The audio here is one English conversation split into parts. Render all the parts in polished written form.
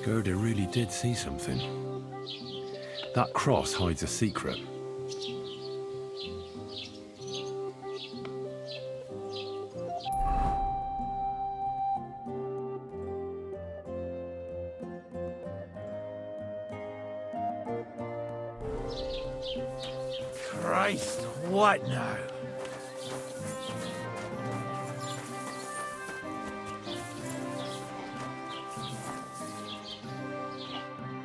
Gerda really did see something. That cross hides a secret. Christ, what now?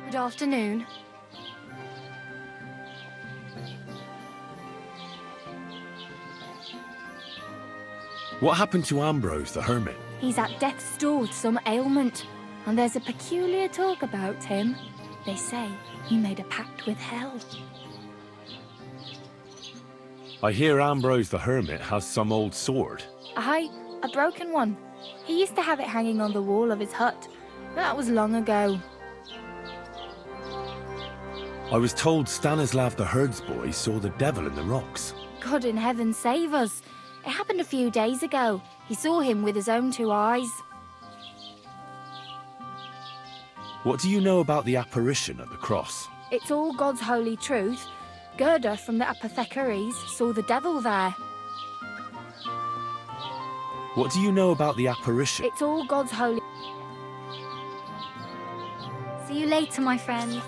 Good afternoon. What happened to Ambrose the hermit? He's at death's door with some ailment, and there's a peculiar talk about him. They say he made a pact with hell. I hear Ambrose the hermit has some old sword. Aye, a broken one. He used to have it hanging on the wall of his hut, but that was long ago. I was told Stanislav the herdsboy saw the devil in the rocks. God in heaven save us. It happened a few days ago. He saw him with his own 2 eyes. What do you know about the apparition at the cross? It's all God's holy truth. Gerda from the apothecaries saw the devil there. What do you know about the apparition? It's all God's holy... See you later, my friend.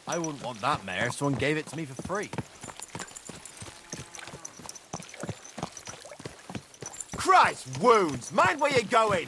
I wouldn't want that mare if someone gave it to me for free. Christ, wounds! Mind where you're going!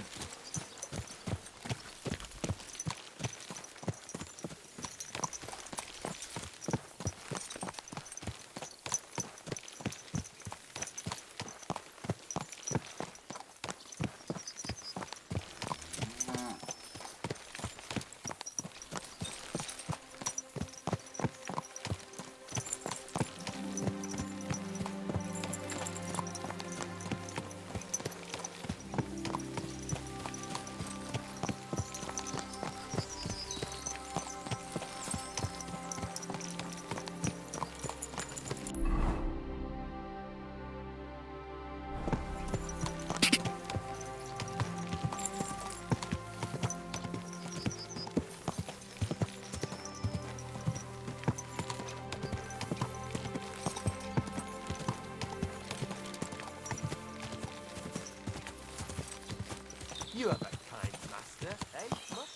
You have a kind master, eh, Mutt?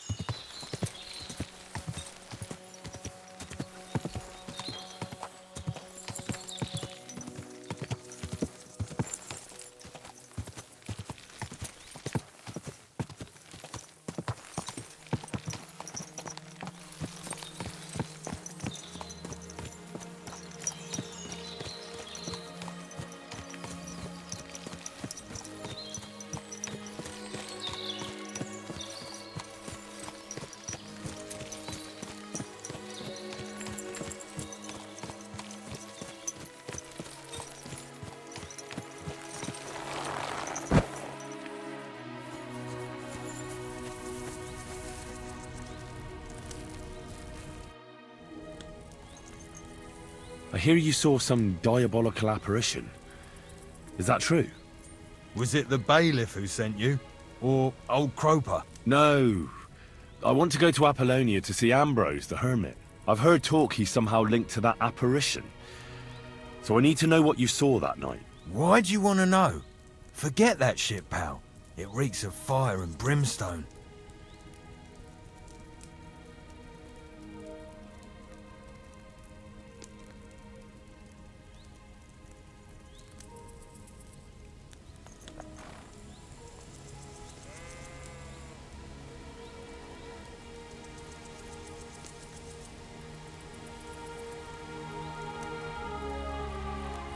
I hear you saw some diabolical apparition. Is that true? Was it the bailiff who sent you? Or old Croper? No. I want to go to Apollonia to see Ambrose the hermit. I've heard talk he's somehow linked to that apparition. So I need to know what you saw that night. Why'd you want to know? Forget that shit, pal. It reeks of fire and brimstone.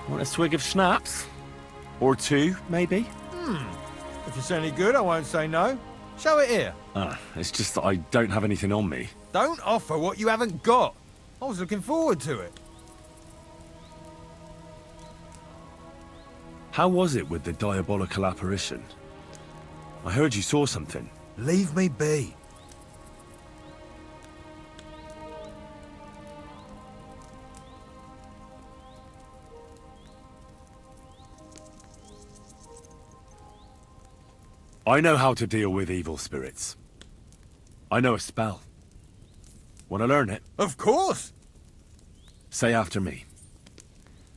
Want a swig of schnapps? Or two, maybe? If it's any good, I won't say no. Show it here. It's just that I don't have anything on me. Don't offer what you haven't got. I was looking forward to it. How was it with the diabolical apparition? I heard you saw something. Leave me be. I know how to deal with evil spirits. I know a spell. Want to learn it? Of course. Say after me.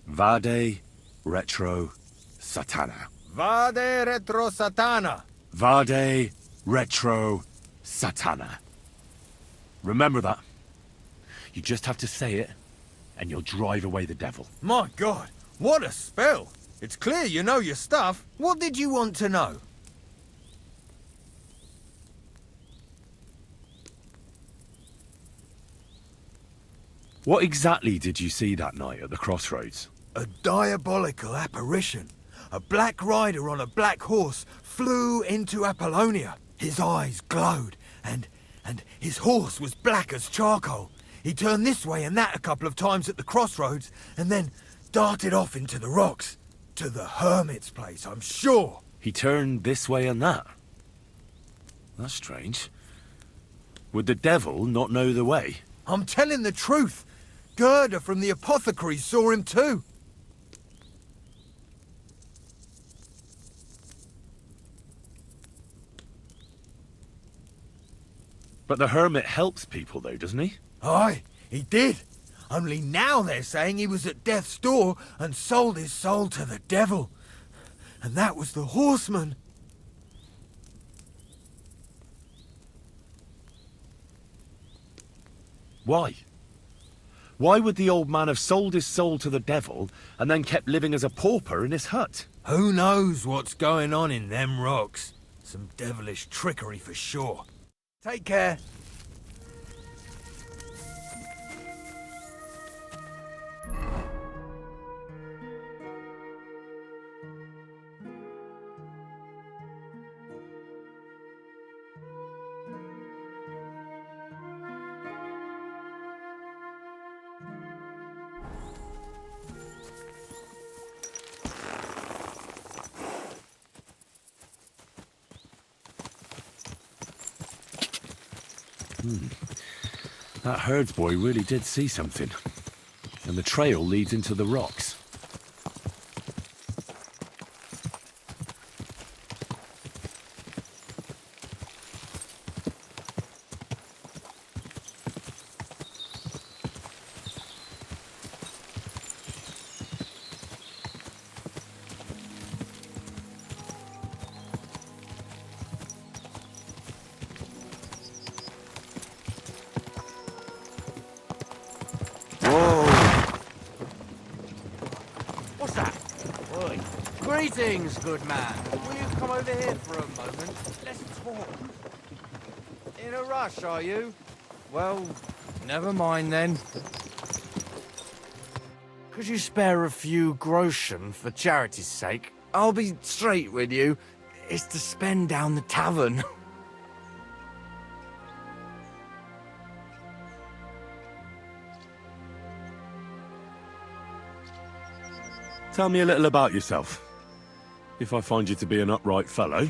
Vade retro satana. Vade retro satana. Vade retro satana. Remember that. You just have to say it, and you'll drive away the devil. My God, what a spell. It's clear you know your stuff. What did you want to know? What exactly did you see that night at the crossroads? A diabolical apparition. A black rider on a black horse flew into Apollonia. His eyes glowed, and his horse was black as charcoal. He turned this way and that a couple of times at the crossroads, and then darted off into the rocks. To the hermit's place, I'm sure. He turned this way and that. That's strange. Would the devil not know the way? I'm telling the truth. Gerda from the apothecary saw him too. But the hermit helps people though, doesn't he? Aye, he did. Only now they're saying he was at death's door and sold his soul to the devil. And that was the horseman. Why? Why would the old man have sold his soul to the devil and then kept living as a pauper in his hut? Who knows what's going on in them rocks? Some devilish trickery for sure. Take care. That herdsboy really did see something. And the trail leads into the rocks. What's that? Oi. Greetings, good man. Will you come over here for a moment? Let's talk. In a rush, are you? Well, never mind then. Could you spare a few groschen for charity's sake? I'll be straight with you. It's to spend down the tavern. Tell me a little about yourself. If I find you to be an upright fellow,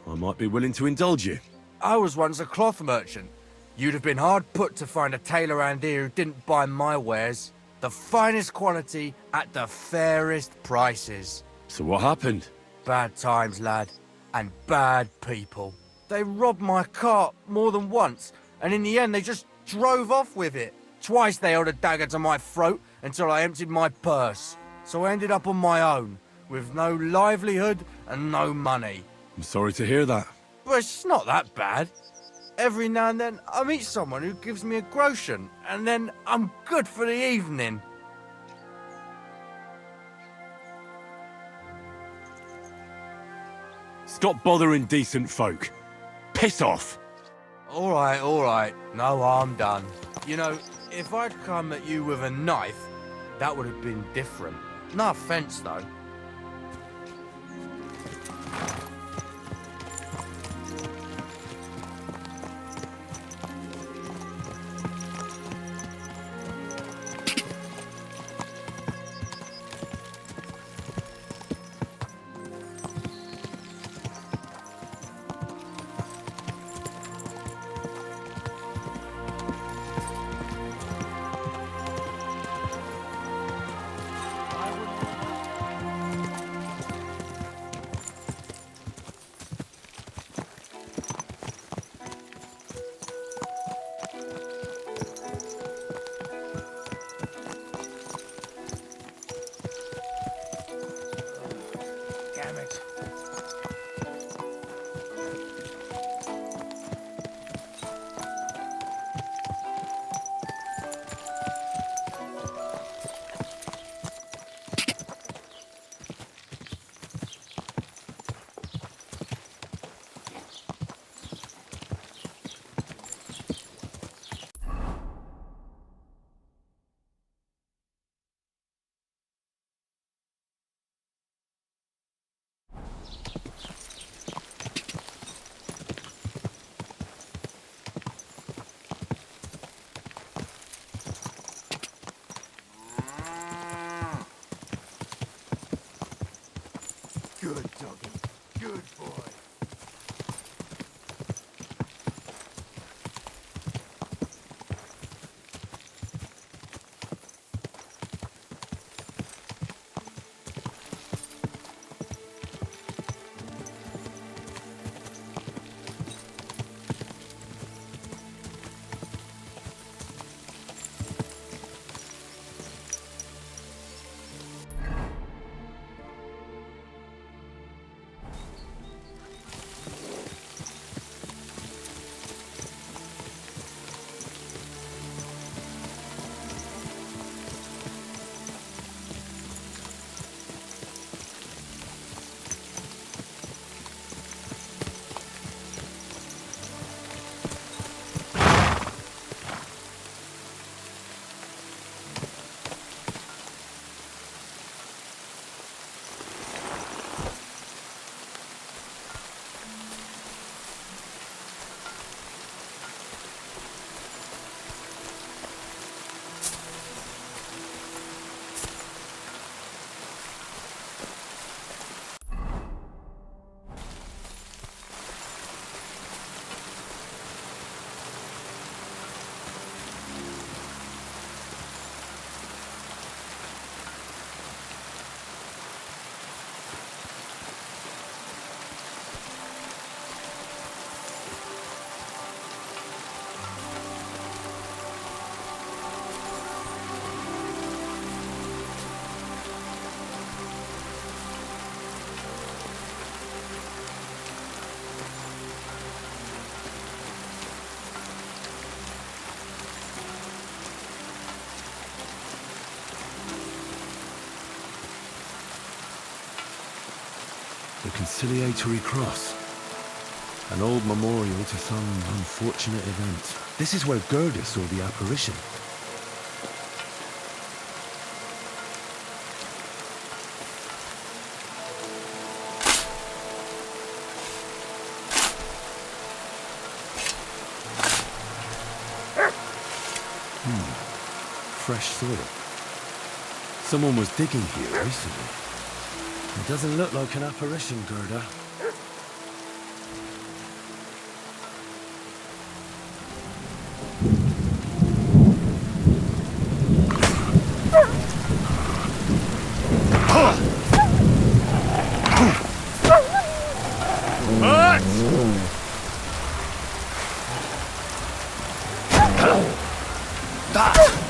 I might be willing to indulge you. I was once a cloth merchant. You'd have been hard put to find a tailor around here who didn't buy my wares. The finest quality at the fairest prices. So what happened? Bad times, lad. And bad people. They robbed my cart more than once, and in the end they just drove off with it. Twice they held a dagger to my throat until I emptied my purse. So I ended up on my own, with no livelihood and no money. I'm sorry to hear that. But it's not that bad. Every now and then I meet someone who gives me a groschen, and then I'm good for the evening. Stop bothering decent folk. Piss off. All right. No, I'm done. You know, if I'd come at you with a knife, that would have been different. No offense, though. Damn it. Good doggy. Good boy. The conciliatory cross. An old memorial to some unfortunate event. This is where Gerda saw the apparition. Fresh soil. Someone was digging here recently. It doesn't look like an apparition, Gerda. That!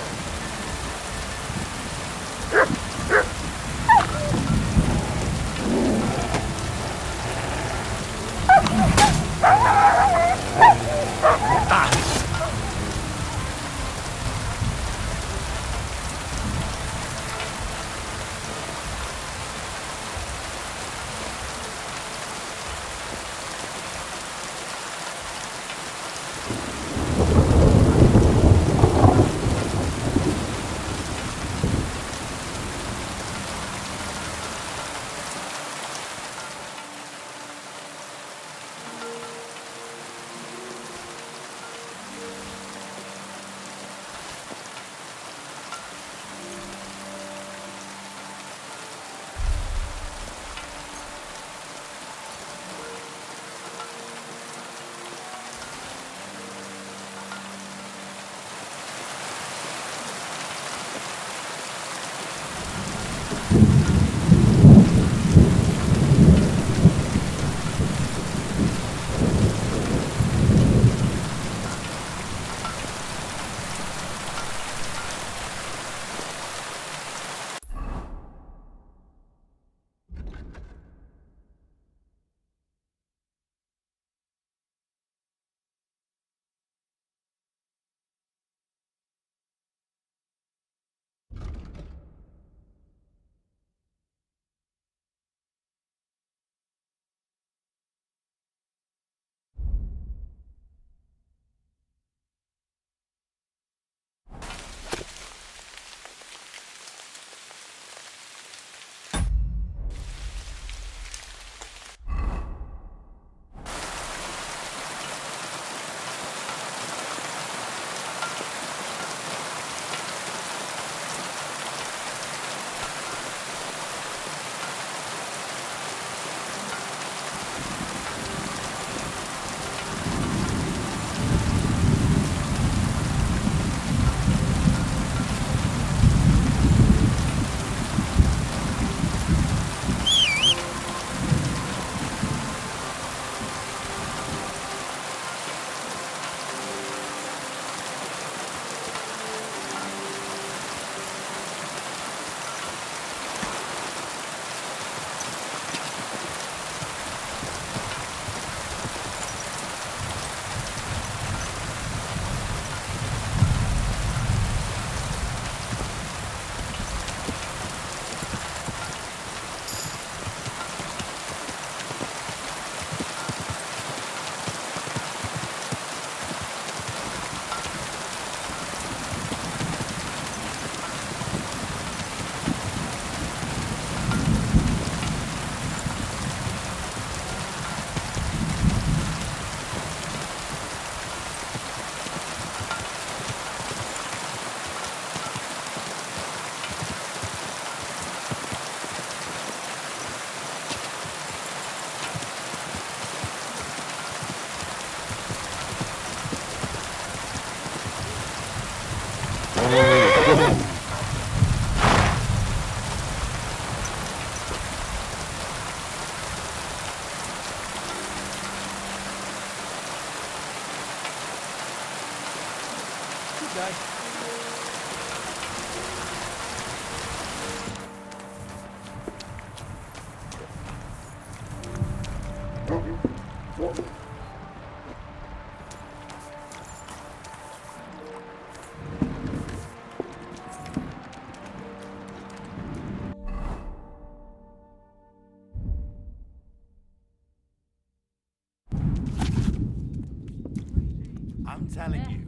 telling you.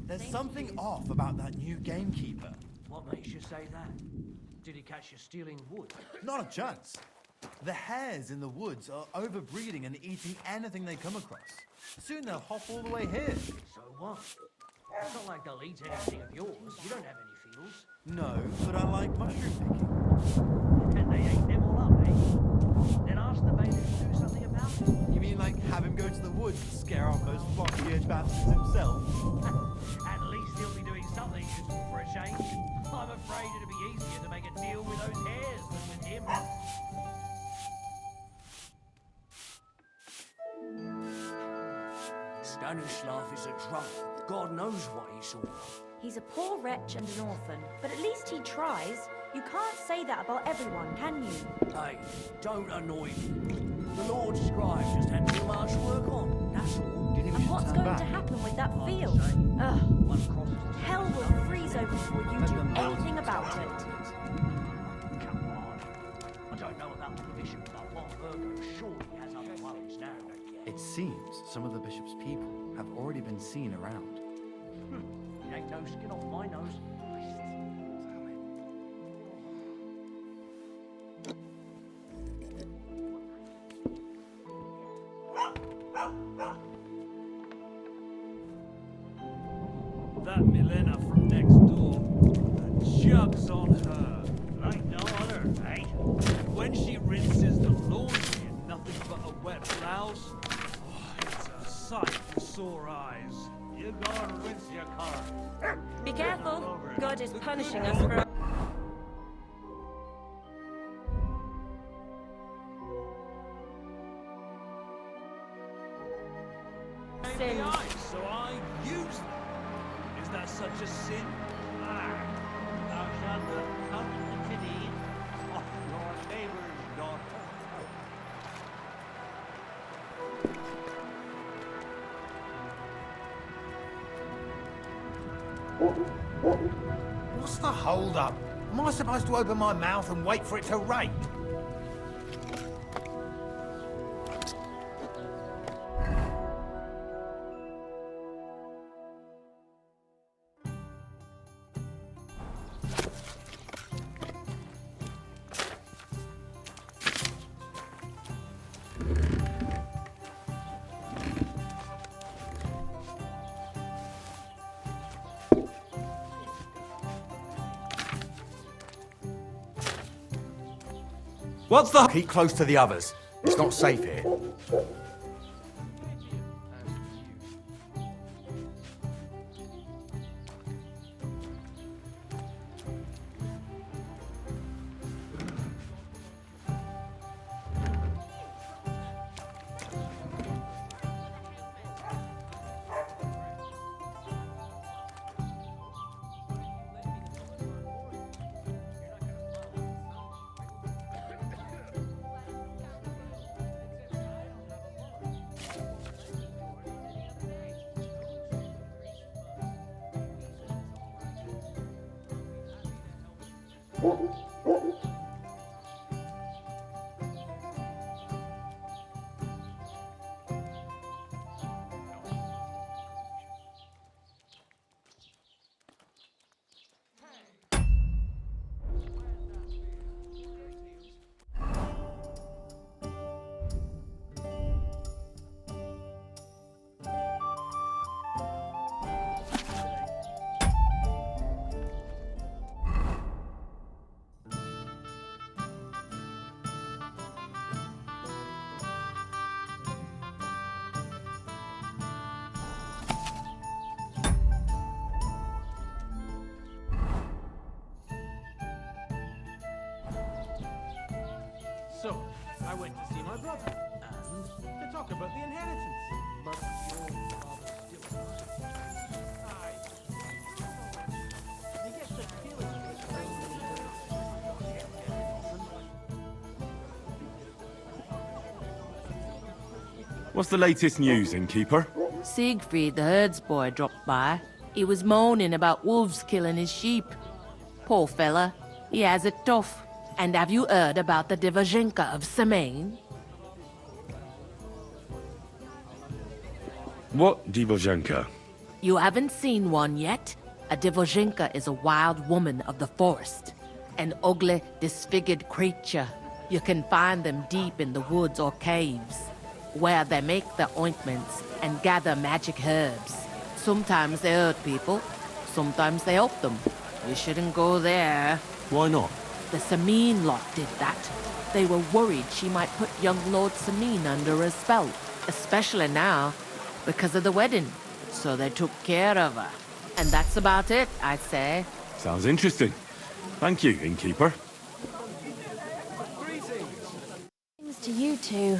There's something off about that new gamekeeper. What makes you say that? Did he catch you stealing wood? Not a chance. The hares in the woods are overbreeding and eating anything they come across. Soon they'll hop all the way here. So what? It's not like they'll eat anything of yours. You don't have any fields. No, but I like mushroom picking. And they ate them all up, eh? Then ask the baby to do something about it. You mean like have him go to the woods and scare off those flock-eared bastards himself? At least he'll be doing something useful for a change. I'm afraid it'd be easier to make a deal with those hares than with him. Stanislav is a drunk. God knows what he saw. He's a poor wretch and an orphan, but at least he tries. You can't say that about everyone, can you? Hey, don't annoy me. The Lord Scribe just had too much work on, that's all. Do you think we And should what's turn going back? to happen with that Hard to field? say. Ugh, One crosses hell will freeze over before you Let do them build anything it. about it. Come on. I don't know about the bishop, but Von Virgo surely has other worries now. It seems some of the bishop's people have already been seen around. It ain't no skin off my nose. That Milena from next door, the jug's on her. Like no other, eh? When she rinses the laundry in nothing but a wet blouse, oh, it's a sight for sore eyes. You go and rinse your car. Be careful. God is punishing us for... The eyes, so I use them. Is that such a sin? Thou shalt not come to pity of your neighbor's daughter. What's the hold up? Am I supposed to open my mouth and wait for it to rain? What's the... Keep close to the others. It's not safe here. So, I went to see my brother, and to talk about the inheritance. But your father's still alive. I guess the feeling What's the latest news, innkeeper? Siegfried, the herdsboy, dropped by. He was moaning about wolves killing his sheep. Poor fella, he has it tough. And have you heard about the Divazhenka of Semaine? What Divozhenka? You haven't seen one yet? A Divozhinka is a wild woman of the forest. An ugly, disfigured creature. You can find them deep in the woods or caves, where they make their ointments and gather magic herbs. Sometimes they hurt people, sometimes they help them. You shouldn't go there. Why not? The Sameen lot did that. They were worried she might put young Lord Sameen under a spell, especially now, because of the wedding. So they took care of her. And that's about it, I'd say. Sounds interesting. Thank you, innkeeper. Thanks to you two.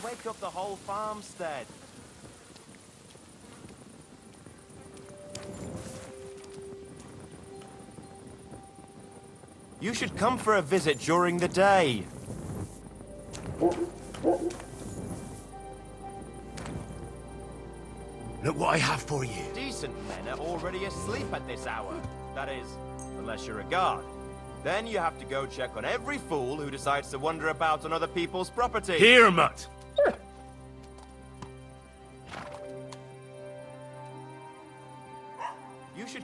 Wake up the whole farmstead. You should come for a visit during the day. Look what I have for you. Decent men are already asleep at this hour. That is, unless you're a guard. Then you have to go check on every fool who decides to wander about on other people's property. Here, Mutt!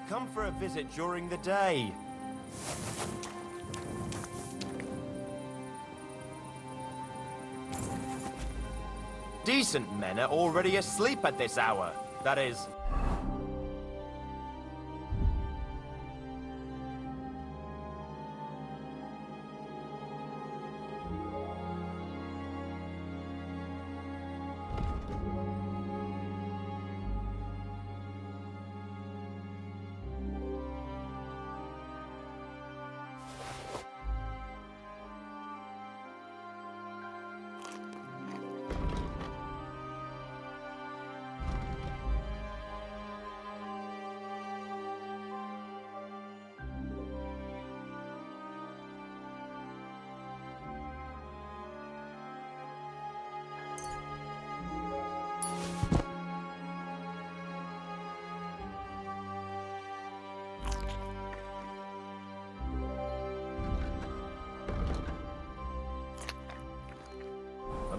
come for a visit during the day. Decent men are already asleep at this hour. That is...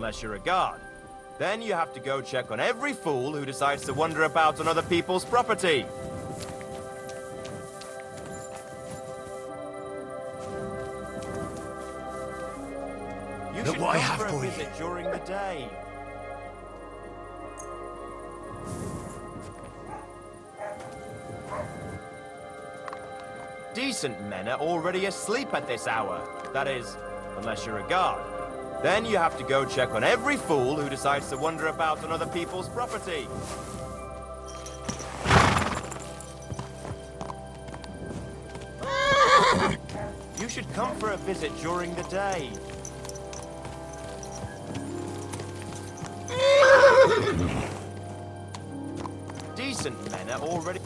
Unless you're a guard. Then you have to go check on every fool who decides to wander about on other people's property. You Look should what I come have for a for you. visit during the day. Decent men are already asleep at this hour. That is, unless you're a guard. Then you have to go check on every fool who decides to wander about on other people's property. You should come for a visit during the day. Decent men are already...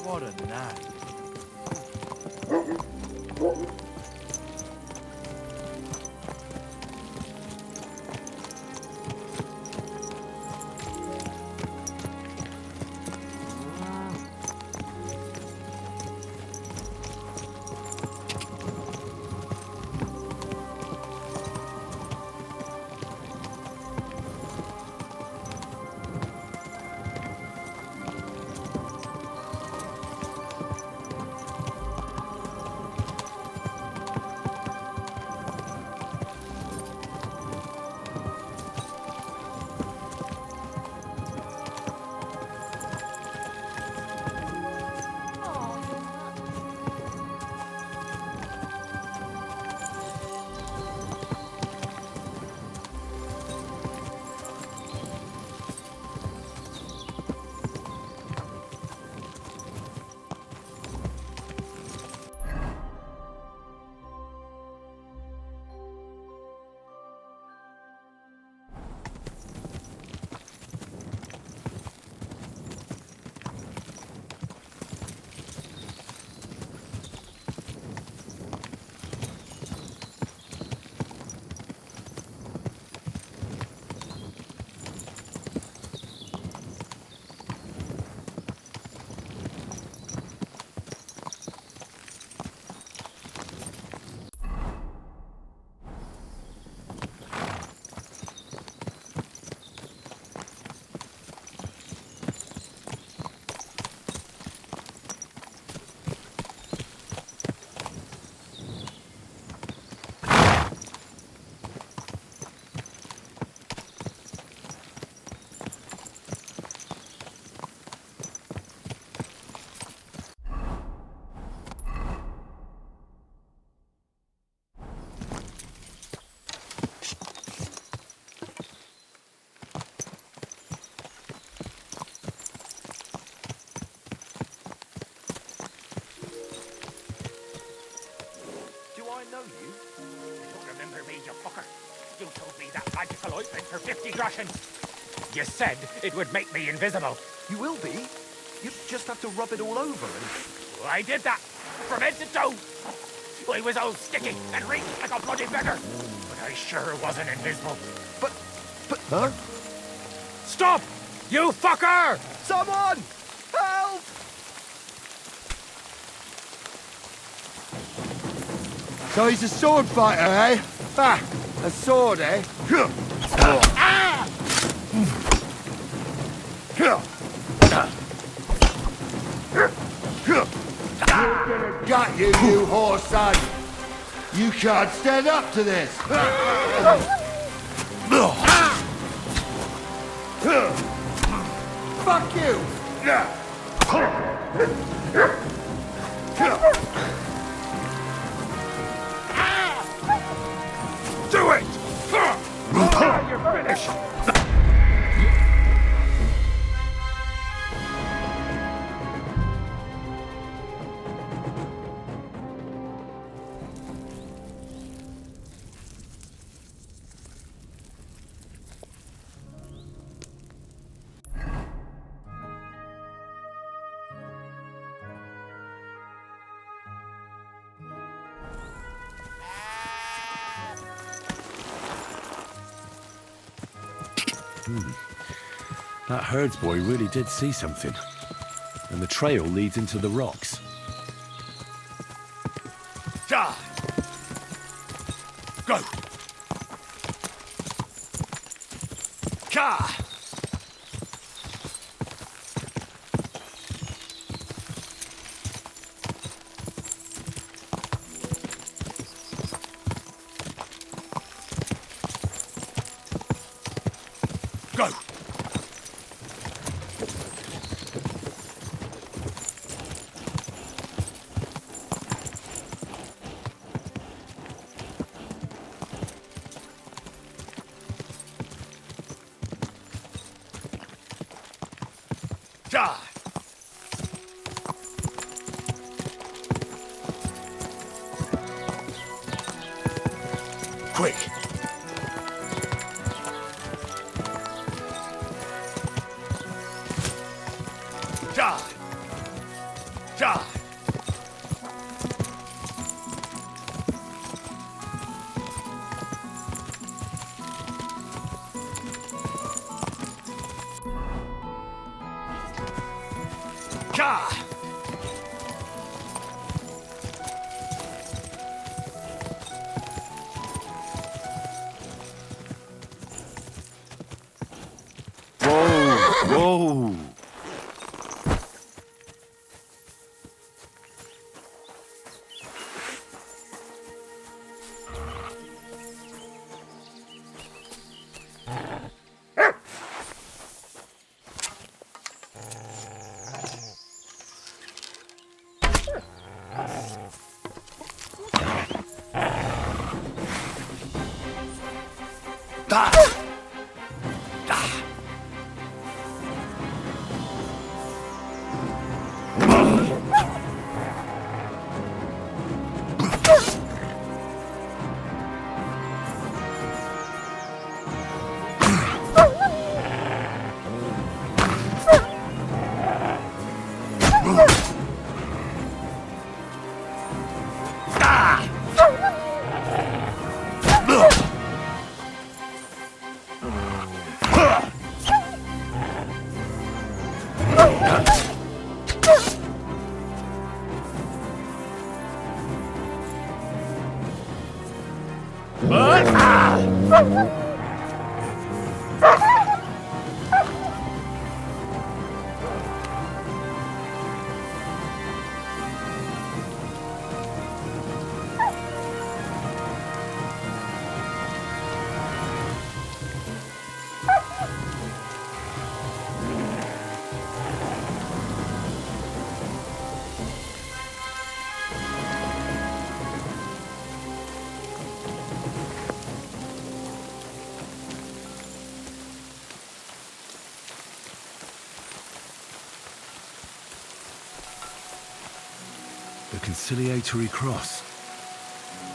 What a night. know you? You don't remember me, you fucker. You told me that magical ointment for 50 groschen. You said it would make me invisible. You will be. You just have to rub it all over and... I did that, from head to toe. I was all sticky and reeked like a bloody beggar, but I sure wasn't invisible. But... Huh? Stop! You fucker! Someone! Help! So he's a sword fighter, eh? Ah, a sword, eh? Got you, you whore son! You can't stand up to this! Fuck you! Do it! You're finished! That herdsboy really did see something. And the trail leads into the rocks. Ja! Go! Ka! Go! Ja! Quick! Ja! Ja! Ka! Whoa! Whoa! The conciliatory cross.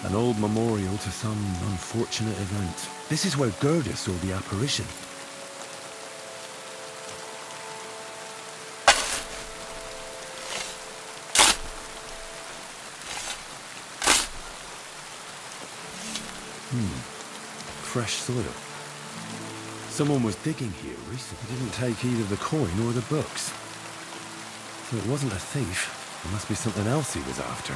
An old memorial to some unfortunate event. This is where Gerda saw the apparition. Fresh soil. Someone was digging here recently. Didn't take either the coin or the books. So it wasn't a thief. It must be something else he was after.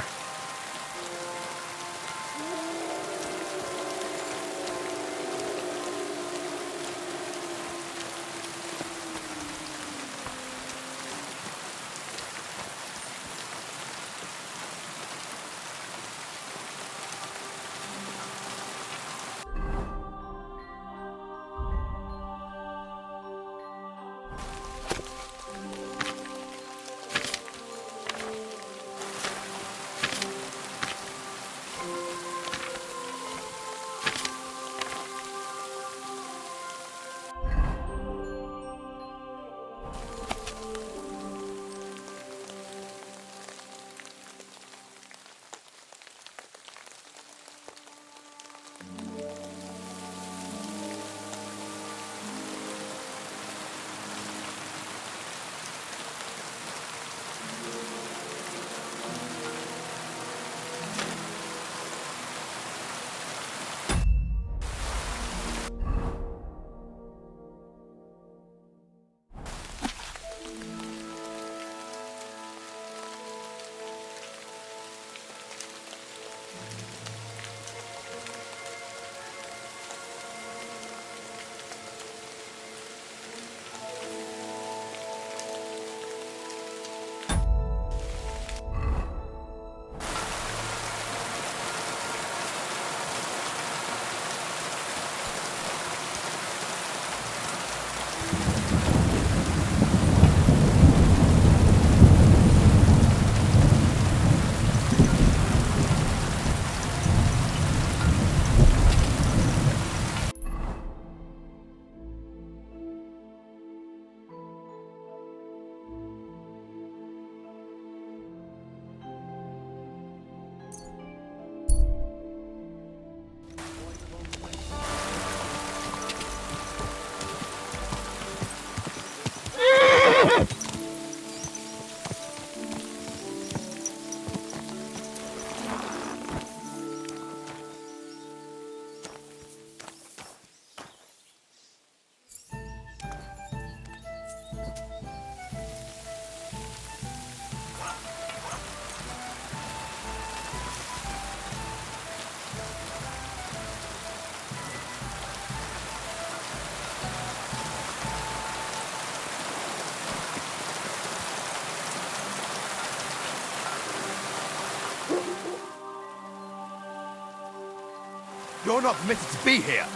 You're not permitted to be here.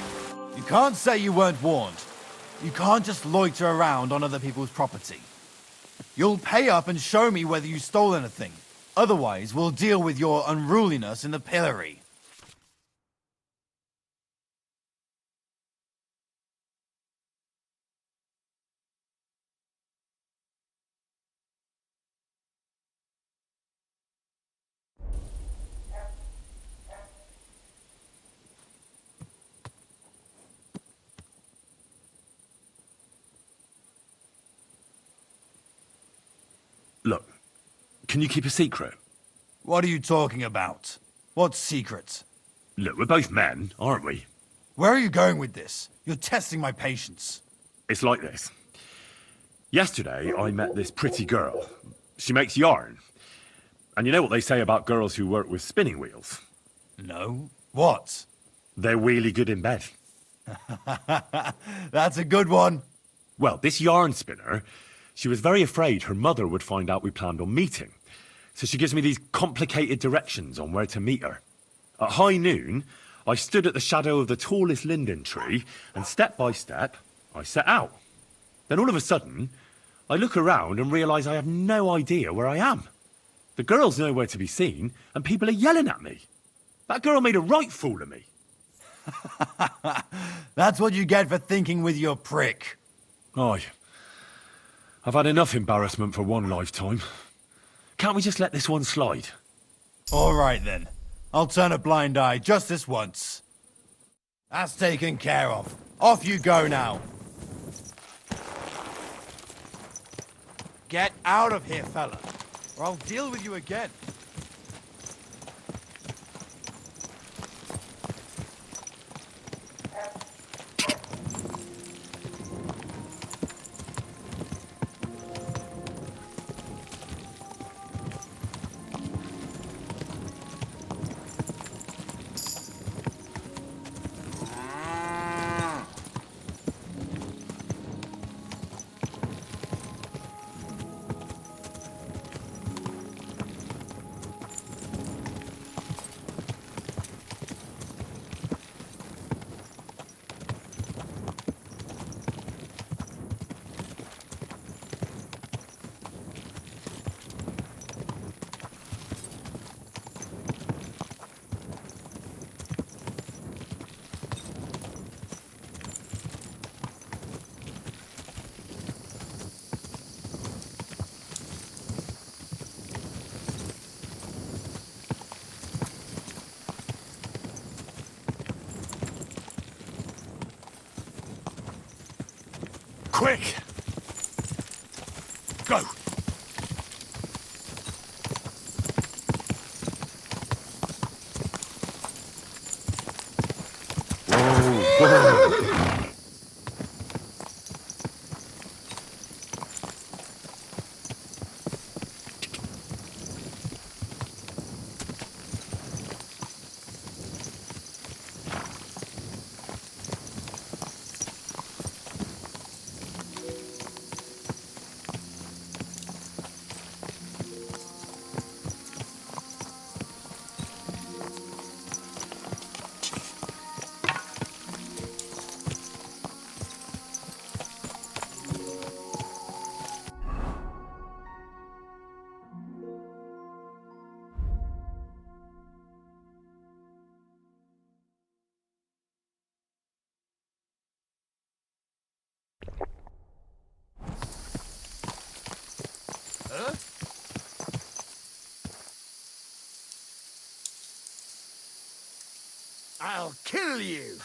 You can't say you weren't warned. You can't just loiter around on other people's property. You'll pay up and show me whether you stole anything. Otherwise, we'll deal with your unruliness in the pillory. Look, can you keep a secret? What are you talking about? What secret? Look, we're both men, aren't we? Where are you going with this? You're testing my patience. It's like this. Yesterday, I met this pretty girl. She makes yarn. And you know what they say about girls who work with spinning wheels? No. What? They're really good in bed. That's a good one. Well, this yarn spinner, she was very afraid her mother would find out we planned on meeting. So she gives me these complicated directions on where to meet her. At high noon, I stood at the shadow of the tallest linden tree, and step by step, I set out. Then all of a sudden, I look around and realise I have no idea where I am. The girl's nowhere to be seen, and people are yelling at me. That girl made a right fool of me. That's what you get for thinking with your prick. Aye. I've had enough embarrassment for one lifetime. Can't we just let this one slide? All right, then. I'll turn a blind eye just this once. That's taken care of. Off you go now. Get out of here, fella, or I'll deal with you again. Quick! Go! I'll kill you!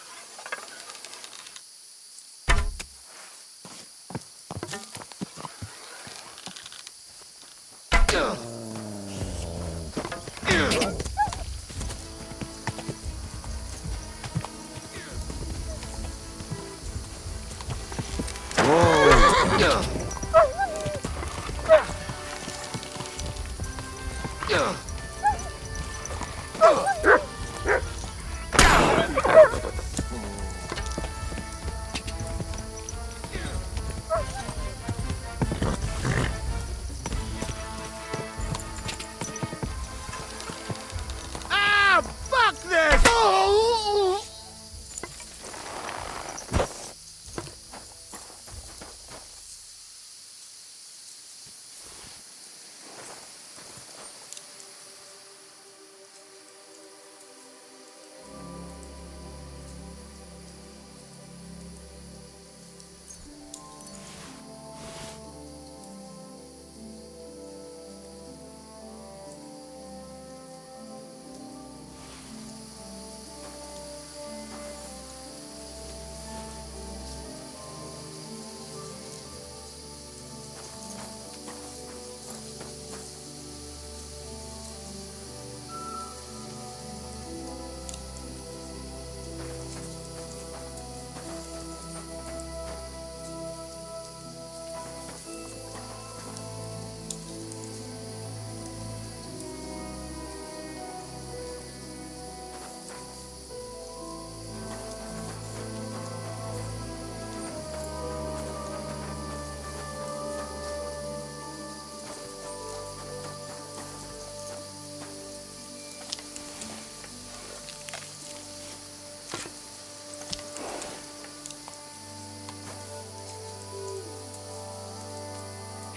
Ah, fuck this! Oh!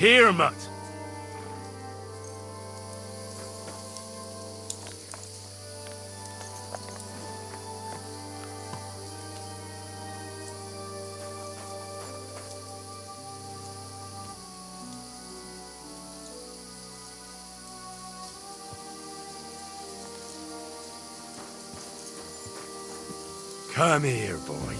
Here, mutt. Come here, boy.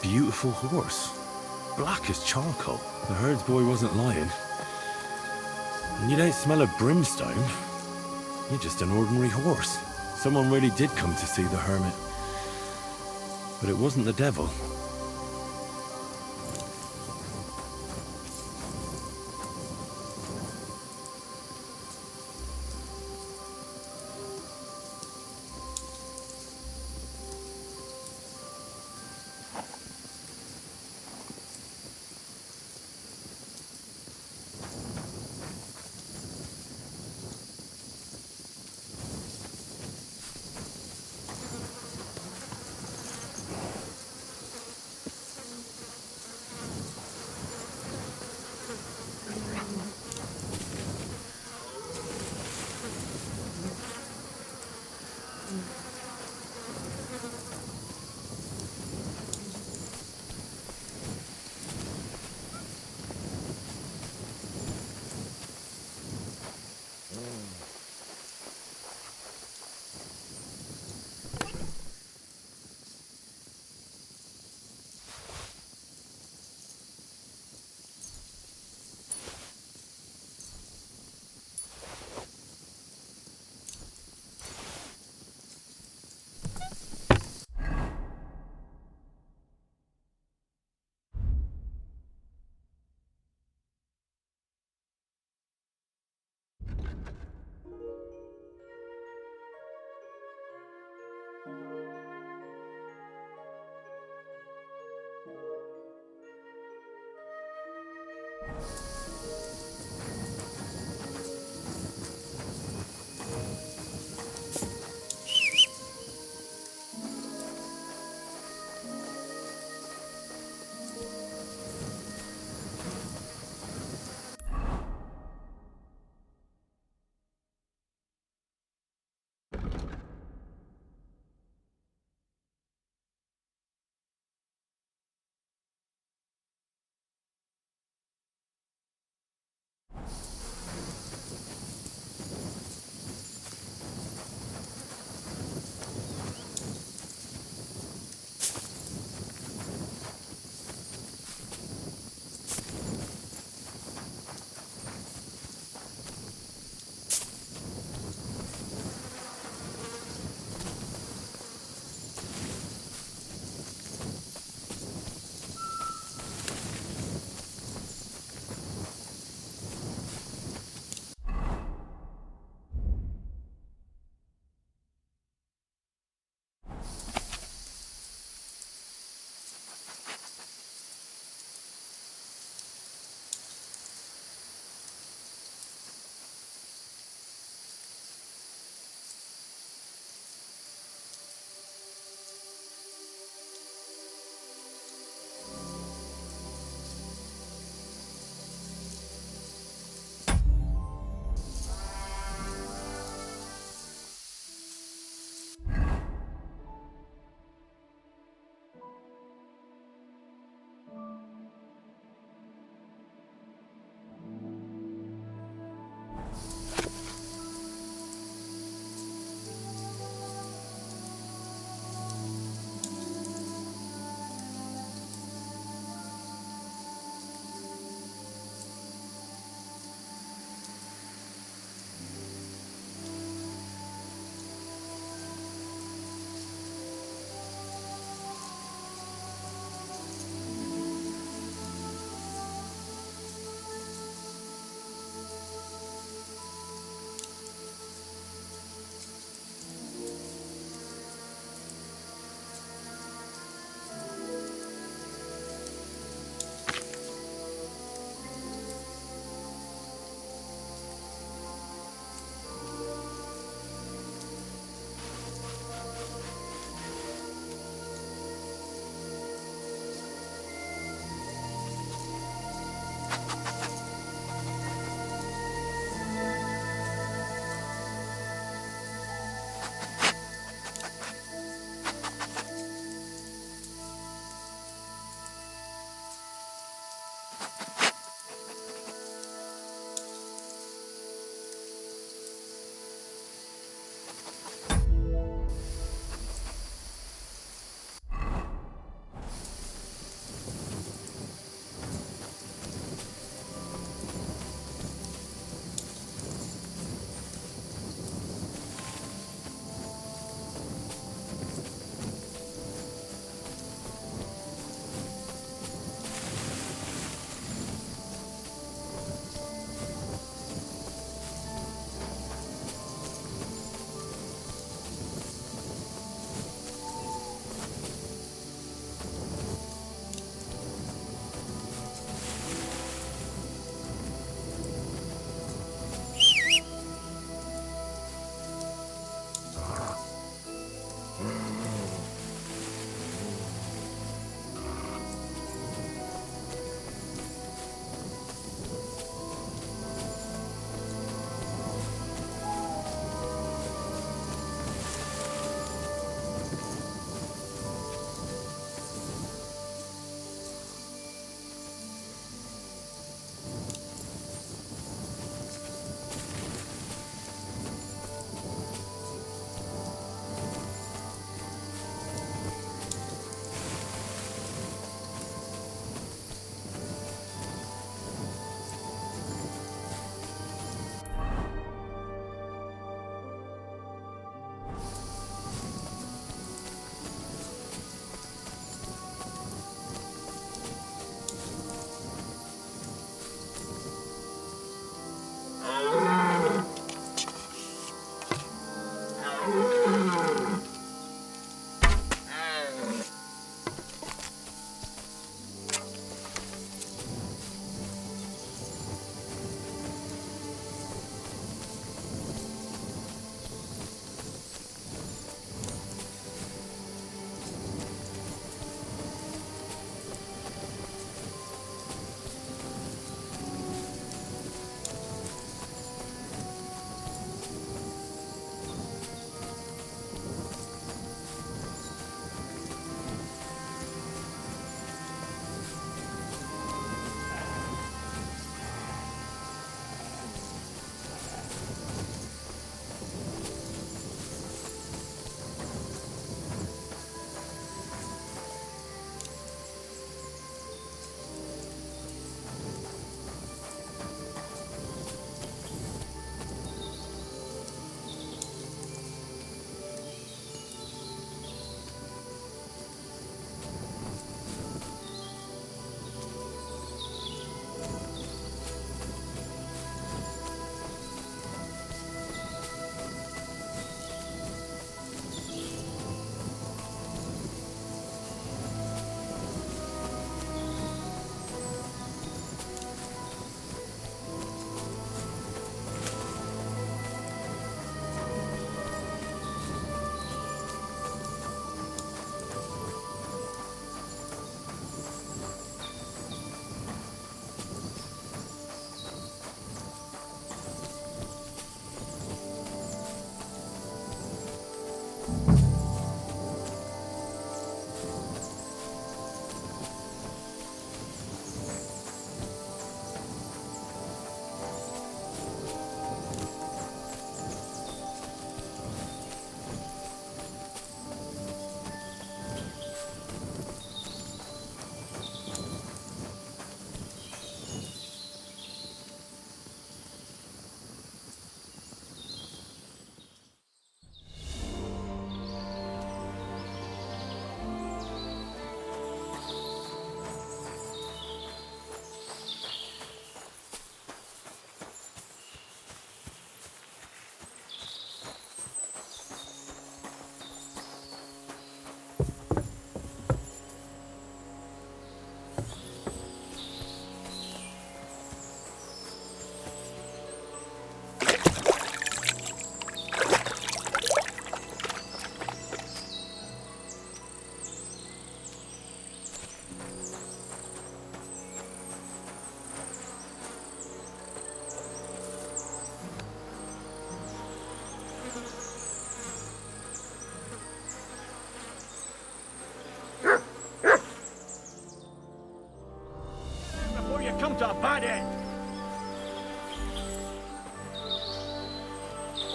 beautiful horse. Black as charcoal. The herds boy wasn't lying. And you don't smell of brimstone. You're just an ordinary horse. Someone really did come to see the hermit. But it wasn't the devil.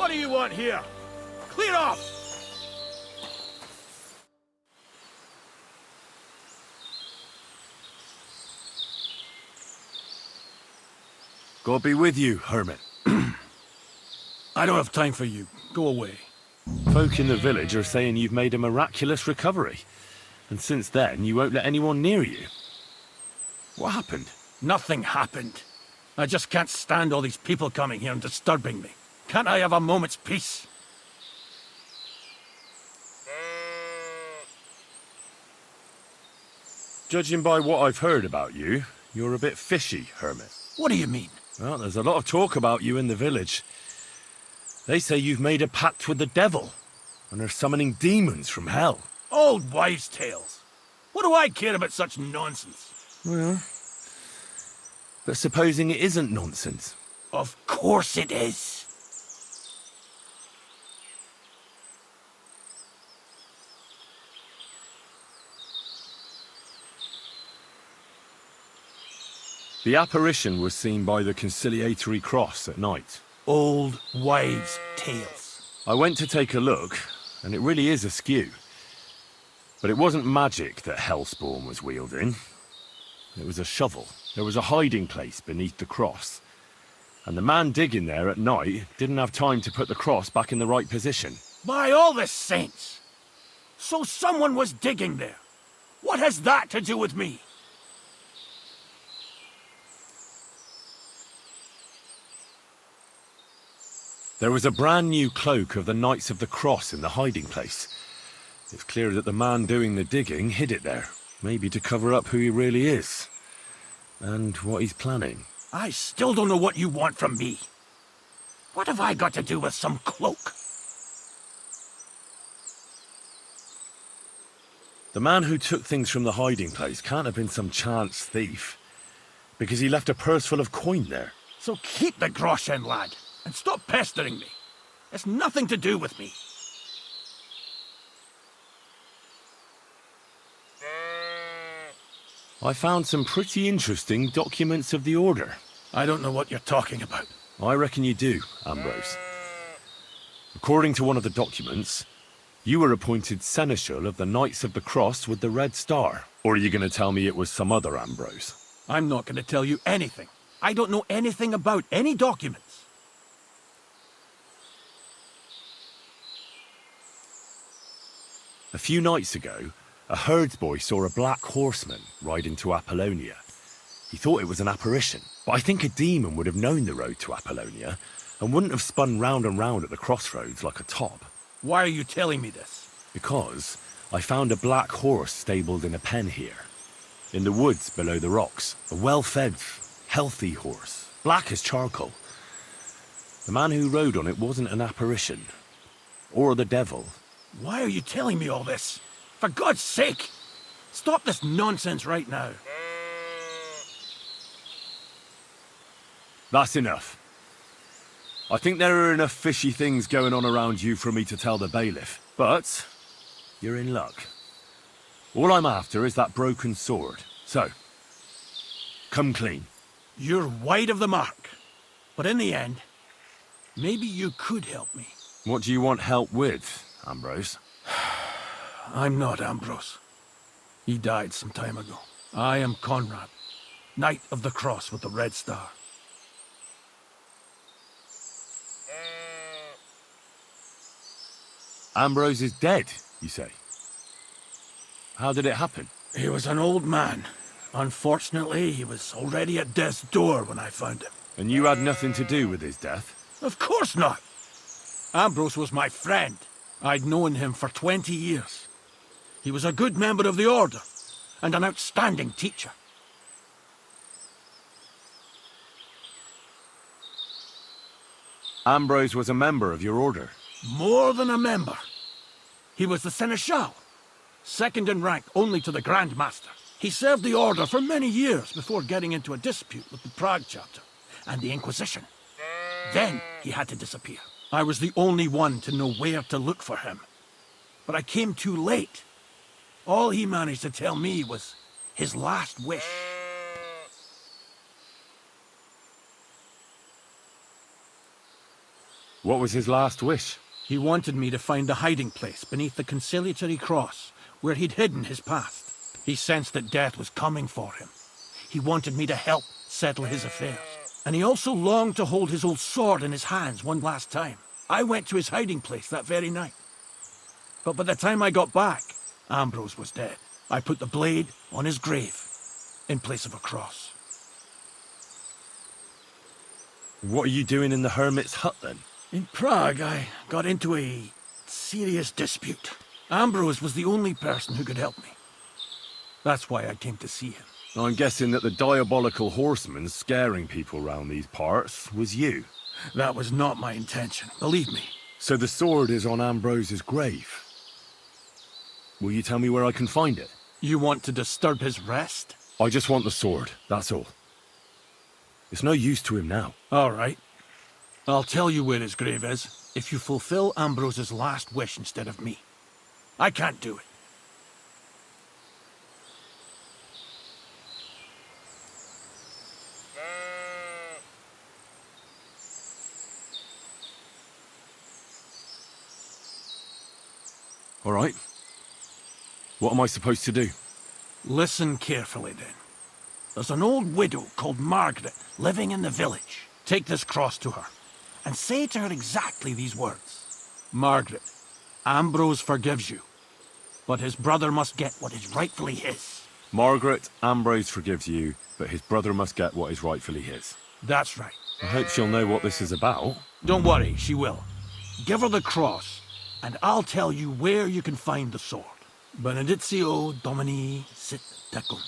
What do you want here? Clear off! God be with you, hermit. I don't have time for you. Go away. Folk in the village are saying you've made a miraculous recovery. And since then, you won't let anyone near you. What happened? Nothing happened. I just can't stand all these people coming here and disturbing me. Can't I have a moment's peace? Judging by what I've heard about you, you're a bit fishy, hermit. What do you mean? Well, there's a lot of talk about you in the village. They say you've made a pact with the devil, and are summoning demons from hell. Old wives' tales. What do I care about such nonsense? Well, but supposing it isn't nonsense? Of course it is. The apparition was seen by the conciliatory cross at night. Old wives' tales. I went to take a look, and it really is askew. But it wasn't magic that Hellspawn was wielding. It was a shovel. There was a hiding place beneath the cross. And the man digging there at night didn't have time to put the cross back in the right position. By all the saints! So someone was digging there. What has that to do with me? There was a brand new cloak of the Knights of the Cross in the hiding place. It's clear that the man doing the digging hid it there, maybe to cover up who he really is. And what he's planning. I still don't know what you want from me. What have I got to do with some cloak? The man who took things from the hiding place can't have been some chance thief, because he left a purse full of coin there. So keep the groschen, lad, and stop pestering me. It's nothing to do with me. I found some pretty interesting documents of the Order. I don't know what you're talking about. I reckon you do, Ambrose. According to one of the documents, you were appointed Seneschal of the Knights of the Cross with the Red Star. Or are you going to tell me it was some other Ambrose? I'm not going to tell you anything. I don't know anything about any documents. A few nights ago, a herdsboy saw a black horseman ride into Apollonia. He thought it was an apparition, but I think a demon would have known the road to Apollonia and wouldn't have spun round and round at the crossroads like a top. Why are you telling me this? Because I found a black horse stabled in a pen here. In the woods below the rocks. A well-fed, healthy horse. Black as charcoal. The man who rode on it wasn't an apparition. Or the devil. Why are you telling me all this? For God's sake! Stop this nonsense right now. That's enough. I think there are enough fishy things going on around you for me to tell the bailiff. But you're in luck. All I'm after is that broken sword. So, come clean. You're wide of the mark. But in the end, maybe you could help me. What do you want help with, Ambrose? I'm not Ambrose. He died some time ago. I am Conrad, Knight of the Cross with the Red Star. Ambrose is dead, you say? How did it happen? He was an old man. Unfortunately, he was already at death's door when I found him. And you had nothing to do with his death? Of course not. Ambrose was my friend. I'd known him for 20 years. He was a good member of the Order, and an outstanding teacher. Ambrose was a member of your order? More than a member. He was the Seneschal, second in rank only to the Grand Master. He served the Order for many years before getting into a dispute with the Prague chapter and the Inquisition. Then he had to disappear. I was the only one to know where to look for him. But I came too late. All he managed to tell me was his last wish. What was his last wish? He wanted me to find a hiding place beneath the conciliatory cross where he'd hidden his past. He sensed that death was coming for him. He wanted me to help settle his affairs. And he also longed to hold his old sword in his hands one last time. I went to his hiding place that very night. But by the time I got back, Ambrose was dead. I put the blade on his grave in place of a cross. What are you doing in the hermit's hut then? In Prague, I got into a serious dispute. Ambrose was the only person who could help me. That's why I came to see him. I'm guessing that the diabolical horseman scaring people round these parts was you. That was not my intention, believe me. So the sword is on Ambrose's grave. Will you tell me where I can find it? You want to disturb his rest? I just want the sword, that's all. It's no use to him now. All right. I'll tell you where his grave is, if you fulfill Ambrose's last wish instead of me. I can't do it. All right. What am I supposed to do? Listen carefully, then. There's an old widow called Margaret living in the village. Take this cross to her, and say to her exactly these words. Margaret, Ambrose forgives you, but his brother must get what is rightfully his. Margaret, Ambrose forgives you, but his brother must get what is rightfully his. That's right. I hope she'll know what this is about. Don't worry, she will. Give her the cross, and I'll tell you where you can find the sword. Benedictio Domini sit tecum.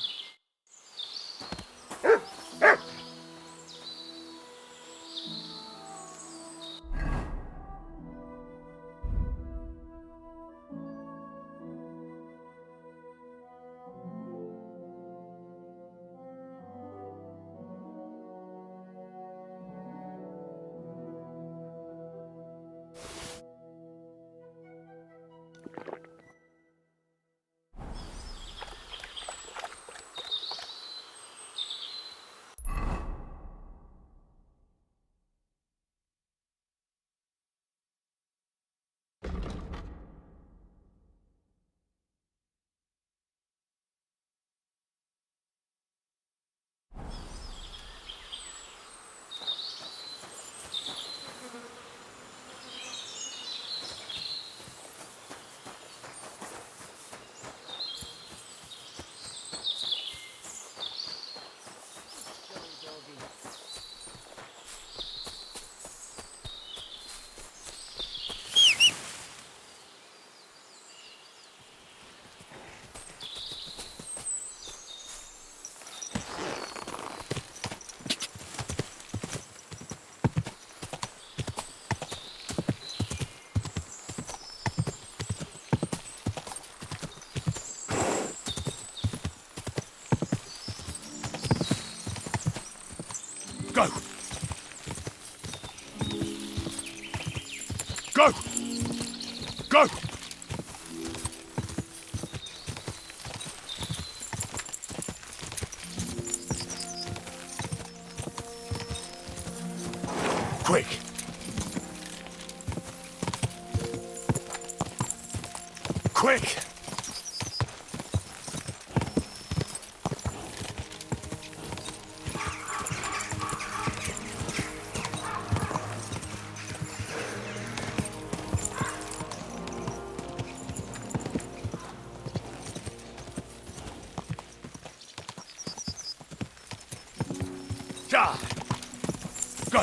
Go! Go! Go! Quick! Quick! Ja! Go!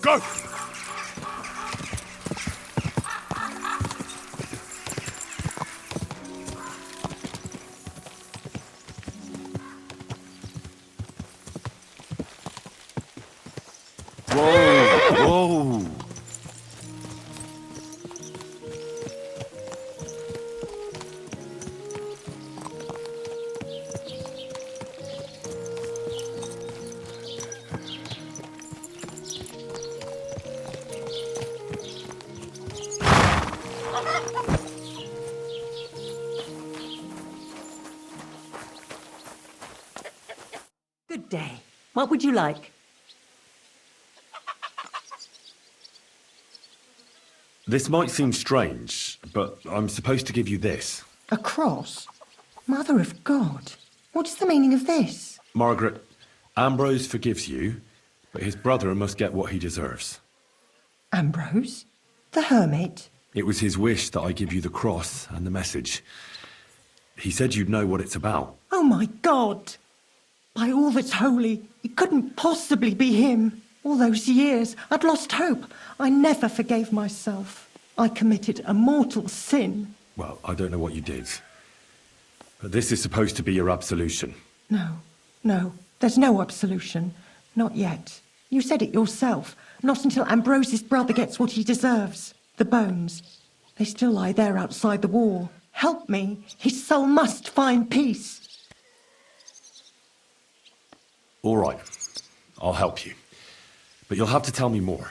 Go! Whoa! Whoa! What would you like? This might seem strange, but I'm supposed to give you this. A cross? Mother of God. What is the meaning of this? Margaret, Ambrose forgives you, but his brother must get what he deserves. Ambrose? The hermit? It was his wish that I give you the cross and the message. He said you'd know what it's about. Oh my God! By all that's holy, it couldn't possibly be him. All those years, I'd lost hope. I never forgave myself. I committed a mortal sin. Well, I don't know what you did. But this is supposed to be your absolution. No, there's no absolution. Not yet. You said it yourself. Not until Ambrose's brother gets what he deserves. The bones. They still lie there outside the wall. Help me. His soul must find peace. All right. I'll help you. But you'll have to tell me more.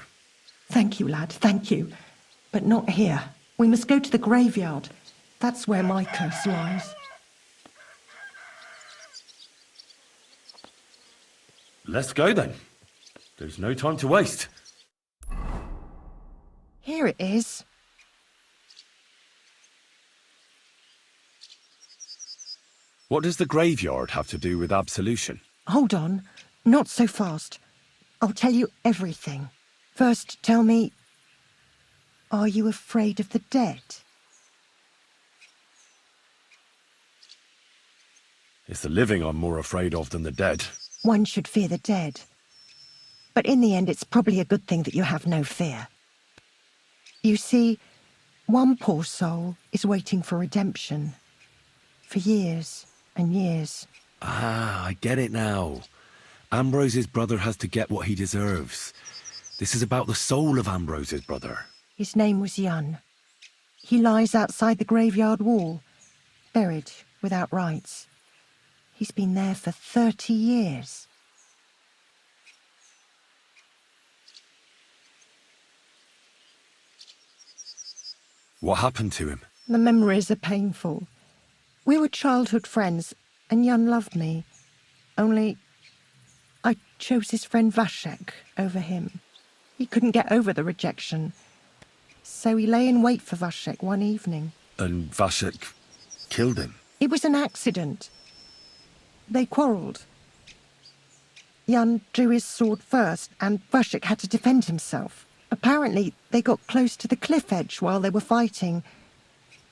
Thank you, lad, thank you. But not here. We must go to the graveyard. That's where my curse lies. Let's go then. There's no time to waste. Here it is. What does the graveyard have to do with absolution? Hold on. Not so fast. I'll tell you everything. First, tell me, are you afraid of the dead? It's the living I'm more afraid of than the dead. One should fear the dead. But in the end, it's probably a good thing that you have no fear. You see, one poor soul is waiting for redemption. For years and years. Ah, I get it now. Ambrose's brother has to get what he deserves. This is about the soul of Ambrose's brother. His name was Jan. He lies outside the graveyard wall, buried without rites. He's been there for 30 years. What happened to him? The memories are painful. We were childhood friends, and Jan loved me. Only I chose his friend Vashek over him. He couldn't get over the rejection. So he lay in wait for Vashek one evening. And Vashek killed him? It was an accident. They quarrelled. Jan drew his sword first, and Vashek had to defend himself. Apparently, they got close to the cliff edge while they were fighting,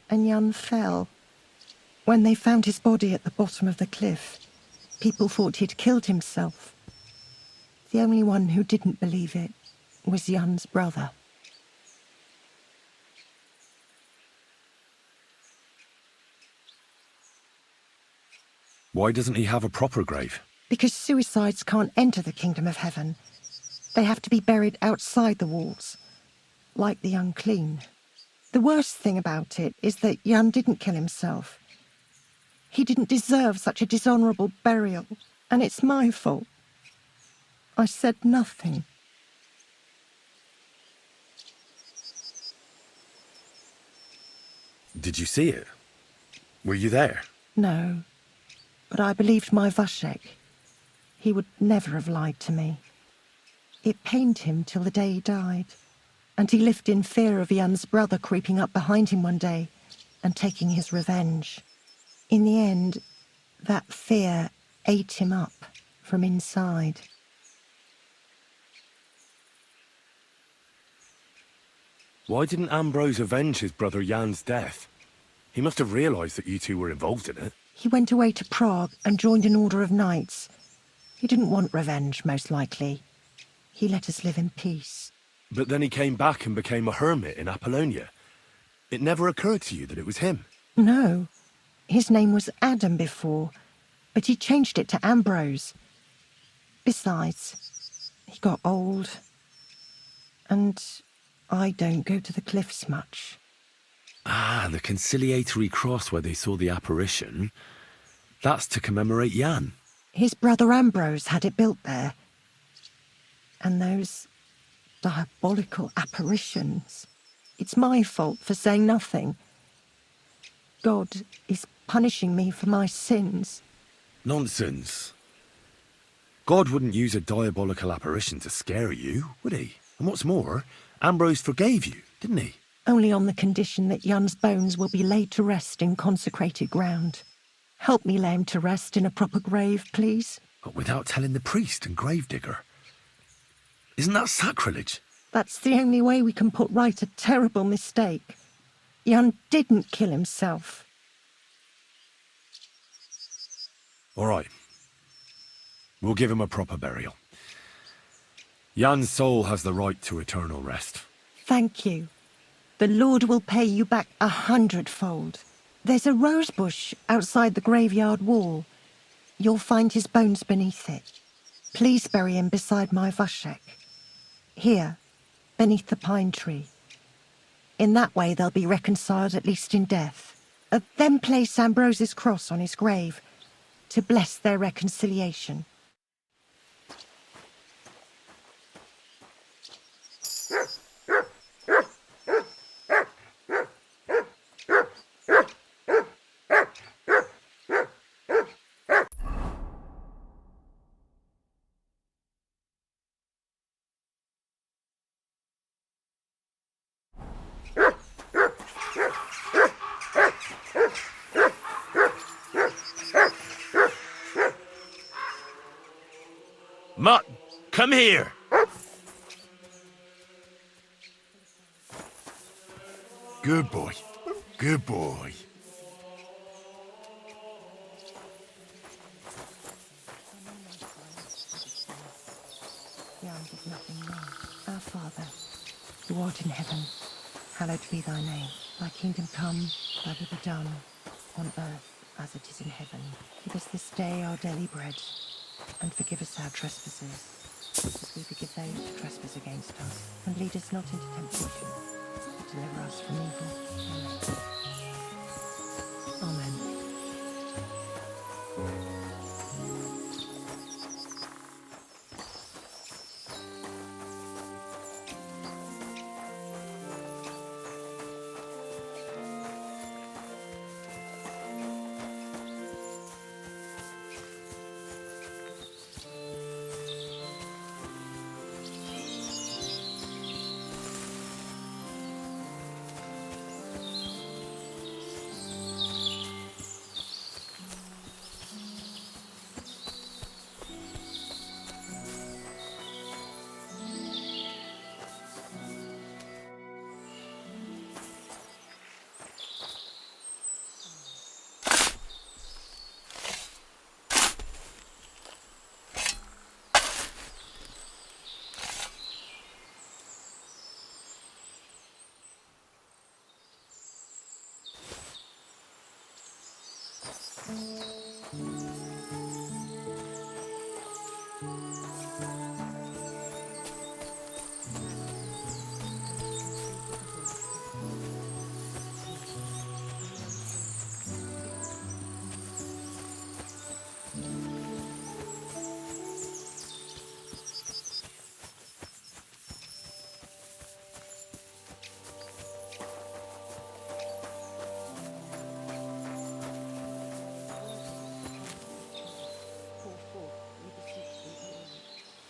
and Jan fell. When they found his body at the bottom of the cliff, people thought he'd killed himself. The only one who didn't believe it was Jan's brother. Why doesn't he have a proper grave? Because suicides can't enter the kingdom of heaven. They have to be buried outside the walls, like the unclean. The worst thing about it is that Jan didn't kill himself. He didn't deserve such a dishonourable burial, and it's my fault. I said nothing. Did you see it? Were you there? No, but I believed my Vashek. He would never have lied to me. It pained him till the day he died, and he lived in fear of Jan's brother creeping up behind him one day and taking his revenge. In the end, that fear ate him up from inside. Why didn't Ambrose avenge his brother Jan's death? He must have realised that you two were involved in it. He went away to Prague and joined an order of knights. He didn't want revenge, most likely. He let us live in peace. But then he came back and became a hermit in Apollonia. It never occurred to you that it was him? No. His name was Adam before, but he changed it to Ambrose. Besides, he got old, and I don't go to the cliffs much. Ah, the conciliatory cross where they saw the apparition. That's to commemorate Jan. His brother Ambrose had it built there. And those diabolical apparitions. It's my fault for saying nothing. God is punishing me for my sins. Nonsense. God wouldn't use a diabolical apparition to scare you, would he? And what's more, Ambrose forgave you, didn't he? Only on the condition that Jan's bones will be laid to rest in consecrated ground. Help me lay him to rest in a proper grave, please. But without telling the priest and gravedigger. Isn't that sacrilege? That's the only way we can put right a terrible mistake. Jan didn't kill himself. All right. We'll give him a proper burial. Jan's soul has the right to eternal rest. Thank you. The Lord will pay you back 100-fold. There's a rose bush outside the graveyard wall. You'll find his bones beneath it. Please bury him beside my Vashek. Here, beneath the pine tree. In that way they'll be reconciled at least in death. Then place Ambrose's cross on his grave to bless their reconciliation. Mutt, come here! Good boy. Good boy. Jan did nothing wrong. Our Father, who art in heaven, hallowed be thy name. Thy kingdom come, thy will be done, on earth as it is in heaven. Give us this day our daily bread, and forgive us our trespasses, as we forgive those who trespass against us. And lead us not into temptation, but deliver us from evil. Amen. Amen.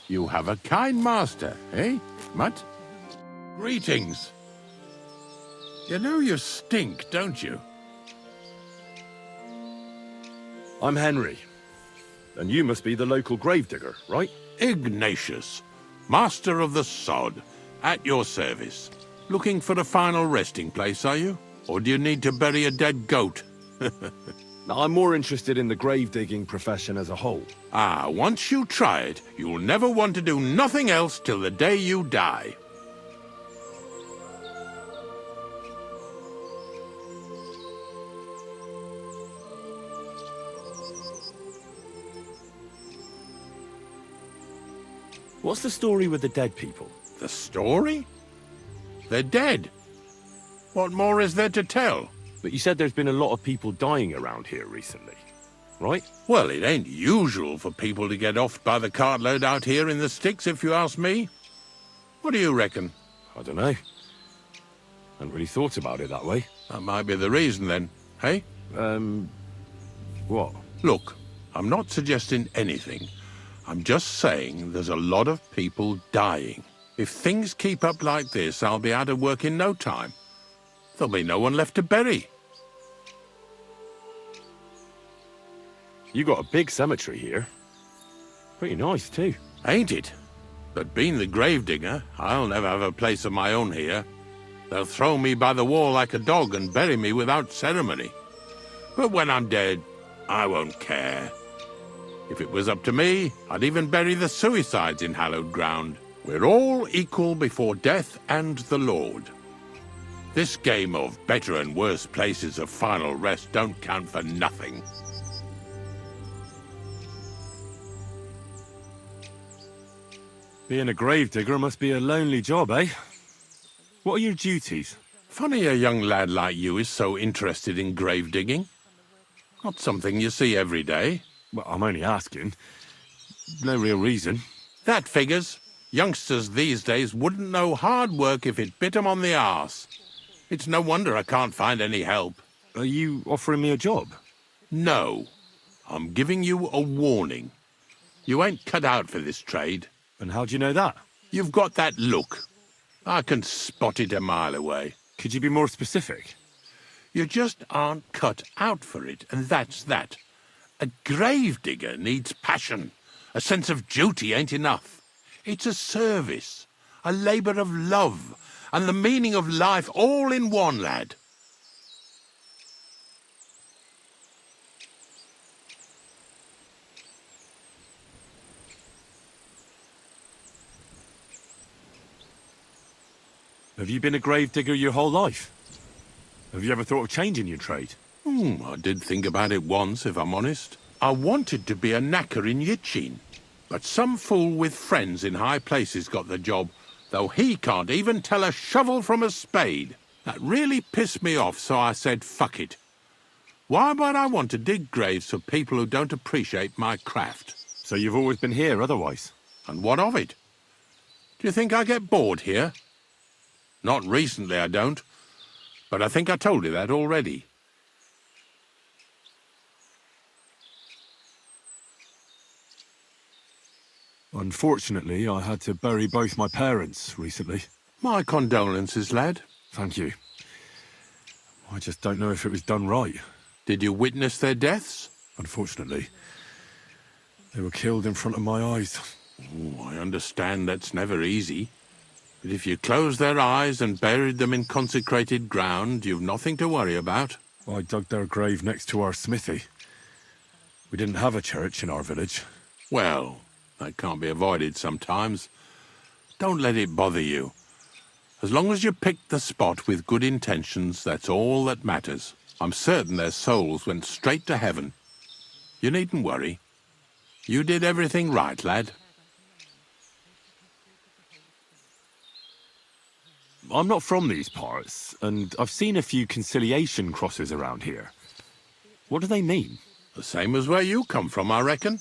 You have a kind master, eh, Mutt? Greetings. You know you stink, don't you? I'm Henry. And you must be the local gravedigger, right? Ignatius, master of the sod, at your service. Looking for a final resting place, are you? Or do you need to bury a dead goat? Now, I'm more interested in the grave-digging profession as a whole. Ah, once you try it, you'll never want to do nothing else till the day you die. What's the story with the dead people? The story? They're dead. What more is there to tell? But you said there's been a lot of people dying around here recently, right? Well, it ain't usual for people to get offed by the cartload out here in the sticks, if you ask me. What do you reckon? I don't know. Hadn't really thought about it that way. That might be the reason, then, hey? What? Look, I'm not suggesting anything. I'm just saying there's a lot of people dying. If things keep up like this, I'll be out of work in no time. There'll be no one left to bury. You got a big cemetery here. Pretty nice, too. Ain't it? But being the gravedigger, I'll never have a place of my own here. They'll throw me by the wall like a dog and bury me without ceremony. But when I'm dead, I won't care. If it was up to me, I'd even bury the suicides in hallowed ground. We're all equal before death and the Lord. This game of better and worse places of final rest don't count for nothing. Being a gravedigger must be a lonely job, eh? What are your duties? Funny a young lad like you is so interested in grave digging. Not something you see every day. Well, I'm only asking. No real reason. That figures. Youngsters these days wouldn't know hard work if it bit 'em on the arse. It's no wonder I can't find any help. Are you offering me a job? No. I'm giving you a warning. You ain't cut out for this trade. And how do you know that? You've got that look. I can spot it a mile away. Could you be more specific? You just aren't cut out for it, and that's that. A gravedigger needs passion. A sense of duty ain't enough. It's a service, a labour of love, and the meaning of life all in one, lad. Have you been a gravedigger your whole life? Have you ever thought of changing your trade? I did think about it once, if I'm honest. I wanted to be a knacker in Yitchin, but some fool with friends in high places got the job, though he can't even tell a shovel from a spade. That really pissed me off, so I said, fuck it. Why would I want to dig graves for people who don't appreciate my craft? So you've always been here otherwise? And what of it? Do you think I get bored here? Not recently, I don't. But I think I told you that already. Unfortunately, I had to bury both my parents recently. My condolences, lad. Thank you. I just don't know if it was done right. Did you witness their deaths? Unfortunately. They were killed in front of my eyes. Oh, I understand that's never easy. But if you closed their eyes and buried them in consecrated ground, you've nothing to worry about. I dug their grave next to our smithy. We didn't have a church in our village. Well, that can't be avoided sometimes. Don't let it bother you. As long as you picked the spot with good intentions, that's all that matters. I'm certain their souls went straight to heaven. You needn't worry. You did everything right, lad. I'm not from these parts, and I've seen a few conciliation crosses around here. What do they mean? The same as where you come from, I reckon.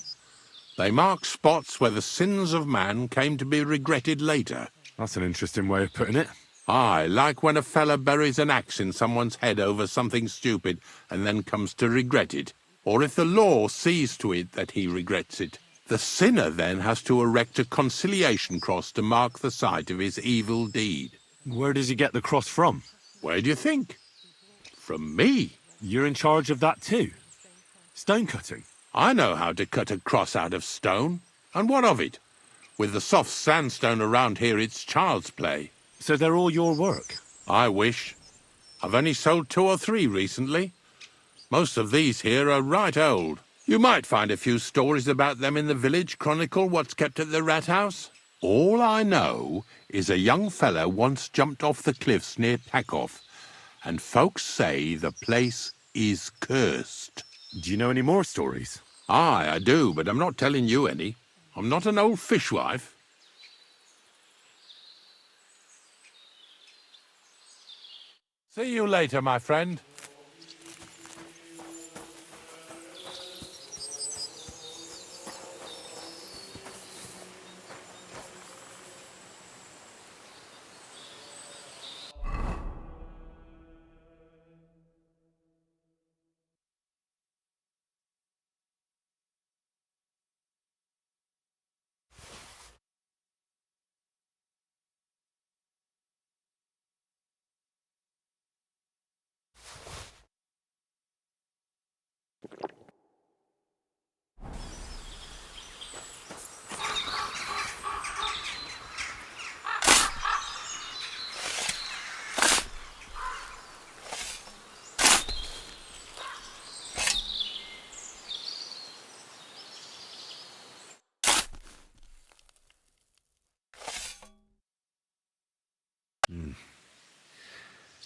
They mark spots where the sins of man came to be regretted later. That's an interesting way of putting it. Aye, like when a fella buries an axe in someone's head over something stupid and then comes to regret it. Or if the law sees to it that he regrets it. The sinner then has to erect a conciliation cross to mark the site of his evil deed. Where does he get the cross from? Where do you think? From me. You're in charge of that too? Stone cutting? I know how to cut a cross out of stone. And what of it? With the soft sandstone around here, it's child's play. So they're all your work? I wish. I've only sold 2 or 3 recently. Most of these here are right old. You might find a few stories about them in the village chronicle what's kept at the rat house. All I know is a young fella once jumped off the cliffs near Takoff, and folks say the place is cursed. Do you know any more stories? Aye, I do, but I'm not telling you any. I'm not an old fishwife. See you later, my friend.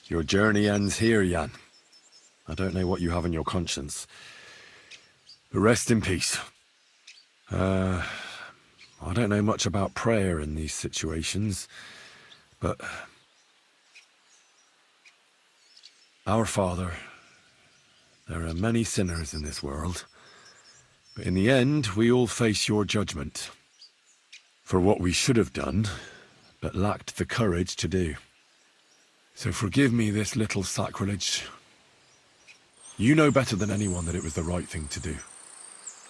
Your journey ends here, Jan. I don't know what you have on your conscience. But rest in peace. I don't know much about prayer in these situations, but... Our Father, there are many sinners in this world, but in the end, we all face your judgment for what we should have done, but lacked the courage to do. So forgive me this little sacrilege. You know better than anyone that it was the right thing to do.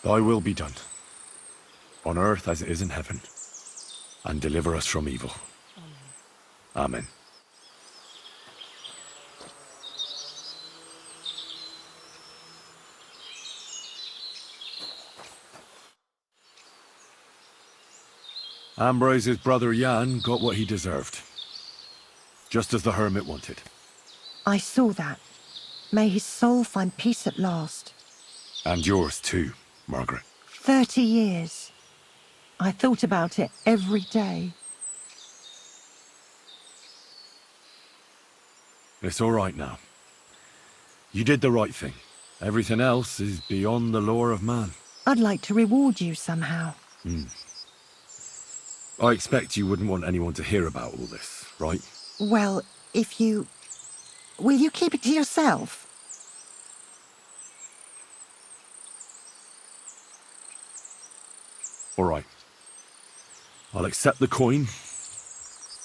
Thy will be done, on earth as it is in heaven, and deliver us from evil. Amen. Ambrose's brother Jan got what he deserved, just as the hermit wanted. I saw that. May his soul find peace at last. And yours too, Margaret. 30 years. I thought about it every day. It's all right now. You did the right thing. Everything else is beyond the law of man. I'd like to reward you somehow. I expect you wouldn't want anyone to hear about all this, right? Well, if you... Will you keep it to yourself? All right. I'll accept the coin,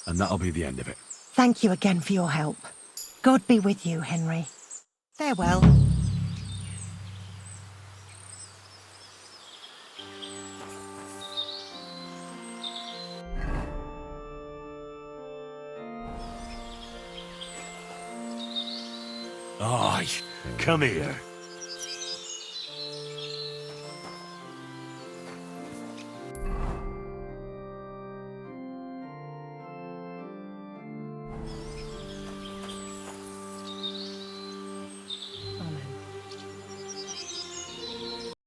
and that'll be the end of it. Thank you again for your help. God be with you, Henry. Farewell. Aye, come here.